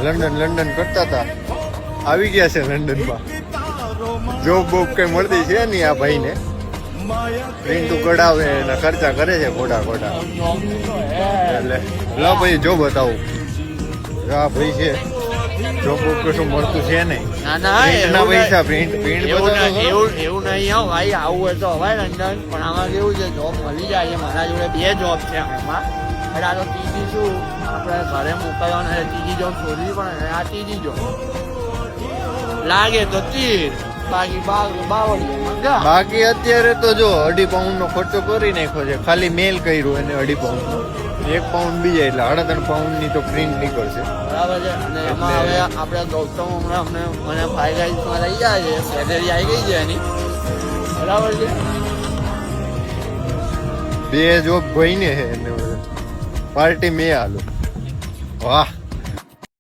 London કરતા હતા, આવી ગયા છે લંડનમાં. જોબ બોબ કઈ મળતી છે નહીં આ ભાઈને. પ્રિન્ટ કઢાવે ને ખર્ચા કરે છે ખોટા એટલે લો ભાઈ જો બતાવું. આ ભાઈ છે જોબ બોબ કશું મળતું છે નહીં. ના પૈસા પ્રિન્ટ એવું નહીં ભાઈ. આવું હોય તો હવે લંડન, પણ આમાં કેવું છે જોબ મળી જાય છે. મારા જોડે 2 જોબ છે એમાં. એટલે આ તો ત્રીજી શું આપણે ઘરે મોકલવાના છે. ત્રીજી જોબ શોધવી પણ આ ત્રીજી જોબ લાગે તો 30, બાકી 52. બાકી અત્યારે તો જો 2.5 પાઉન્ડ નો ખર્ચો કરી નાખ્યો છે. ખાલી મેલ કર્યું એને 2.5 પાઉન્ડ નો. 1 પાઉન્ડ બીજા એટલે 3.5 પાઉન્ડ ની તો પ્રિન્ટ નીકળશે. બરાબર છે. અને એમાં હવે આપણે ગૌતમ હમણાં મને 5 ગાઈસમાં રહી જાય છે. સેલેરી આવી ગઈ છે એની. બરાબર છે. 2 જોબ ભાઈને છે એને પાર્ટી મેં આલું. વાહ